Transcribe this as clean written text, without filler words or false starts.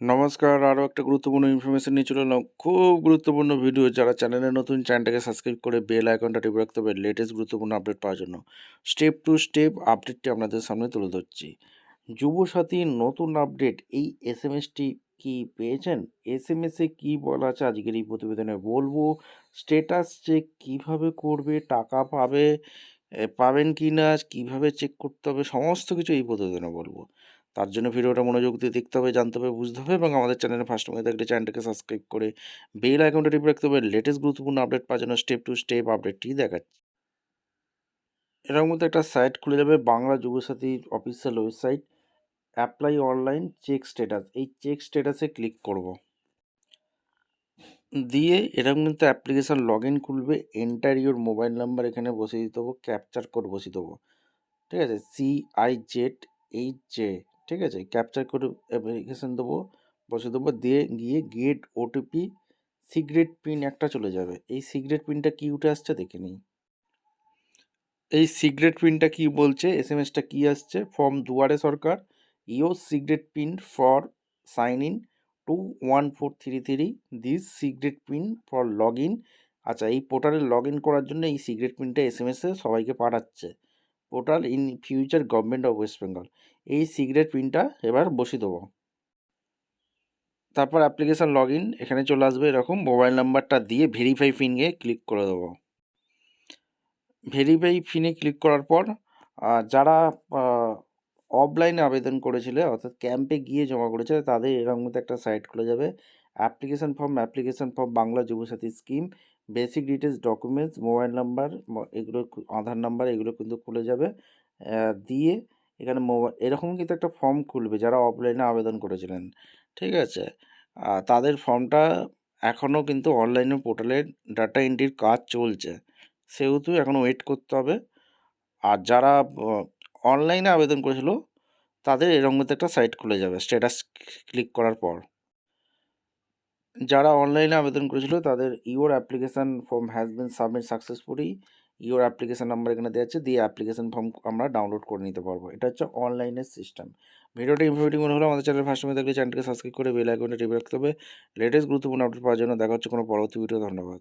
নমস্কার, আরও একটা গুরুত্বপূর্ণ ইনফরমেশন নিয়ে চলে এলাম। খুব গুরুত্বপূর্ণ ভিডিও। যারা চ্যানেলে নতুন, চ্যানেলটাকে সাবস্ক্রাইব করে বেল আইকনটা টিপে রাখতে হবে লেটেস্ট গুরুত্বপূর্ণ আপডেট পাওয়ার জন্য। স্টেপ টু স্টেপ আপডেটটি আপনাদের সামনে তুলে ধরছি। যুবসাথীর নতুন আপডেট, এই এসএমএসটি কি পেয়েছেন? এসএমএসে কি বলা আছে আজকের এই প্রতিবেদনে বলবো। স্ট্যাটাস চেক কিভাবে করবে, টাকা পাবে, পাবেন কি না, কীভাবে চেক করতে হবে, সমস্ত কিছু এই প্রতিবেদনে বলবো। তার জন্য ভিডিওটা মনোযোগ দিয়ে দেখতে হবে, জানতে হবে, বুঝতে হবে এবং আমাদের চ্যানেলে ফার্স্ট টাইম থাকলে চ্যানেলটাকে সাবস্ক্রাইব করে বেল আইকনটা টিপে রাখতে হবে লেটেস্ট গুরুত্বপূর্ণ আপডেট পাওয়ার জন্য। স্টেপ টু স্টেপ আপডেটটি দেখাচ্ছি। এর মধ্যে একটা সাইট খুলে যাবে, বাংলা যুবসাথীর official website. Apply online check status, এই চেক স্ট্যাটাসে ক্লিক করব। দিয়ে এরকম কিন্তু অ্যাপ্লিকেশান লগ ইন খুলবে। এন্টার ইউর মোবাইল নাম্বার এখানে বসিয়ে দিতে হবো, ক্যাপচার কোড বসিয়ে দেবো। ঠিক আছে, CIZHJ, ঠিক আছে, ক্যাপচার করে অ্যাপ্লিকেশান দেবো, বসে দেবো, দিয়ে গিয়ে গেট ওটিপি সিক্রেট পিন একটা চলে যাবে। এই সিক্রেট পিনটা কি উঠে আসছে দেখে নিই। এই সিক্রেট পিনটা কি বলছে, এসএমএসটা কি আসছে, from Duare Sarkar, your secret pin for sign in 21433, this secret pin for log in. আচ্ছা, এই পোর্টালে লগ ইন করার জন্য এই সিক্রেট পিনটা এসএমএসে সবাইকে পাঠাচ্ছে। Portal in future government of West Bengal, এই সিক্রেট পিনটা এবার বসিয়ে দেবো। তারপর অ্যাপ্লিকেশান লগ ইন এখানে চলে আসবে, এরকম মোবাইল নাম্বারটা দিয়ে ভেরিফাই পিনে ক্লিক করে দেবো। ভেরিফাই পিনে ক্লিক করার পর যারা অফলাইনে আবেদন করেছিলে, অর্থাৎ ক্যাম্পে গিয়ে জমা করেছিলে, তাদের এরকম মতো একটা সাইট খুলে যাবে। Application form Bangla Yuvasathi scheme, basic details documents, mobile number, এগুলো আধার নাম্বার, এগুলো কিন্তু খুলে যাবে। দিয়ে এখানে এরকম কিন্তু একটা ফর্ম খুলবে যারা অফলাইনে আবেদন করেছিলেন, ঠিক আছে। তাদের ফর্মটা এখনও কিন্তু অনলাইনে পোর্টালে ডাটা এন্ট্রির কাজ চলছে, সেহেতু এখন ওয়েট করতে হবে। আর যারা অনলাইনে আবেদন করেছিল তাদের এরকম মতো একটা সাইট খুলে যাবে স্ট্যাটাস ক্লিক করার পর। যারা অনলাইনে আবেদন করেছিল তাদের your application form has been submit successfully, your application number এখানে দেওয়া আছে, দিয়ে অ্যাপ্লিকেশান ফর্ম আমরা ডাউনলোড করে নিতে পারবো। এটা হচ্ছে অনলাইনের সিস্টেম। ভিডিওটা ইনফরমেটিভ মনে হলো আমাদের চ্যানেল ফার্স্ট টাইম থাকলে চ্যানেলকে সাবস্ক্রাইব করে বেল আইকনটা টিপে রাখতে হবে লেটেস্ট গুরুত্বপূর্ণ আপডেট পাওয়ার জন্য। দেখা হচ্ছে কোনো পরবর্তী ভিডিও। ধন্যবাদ।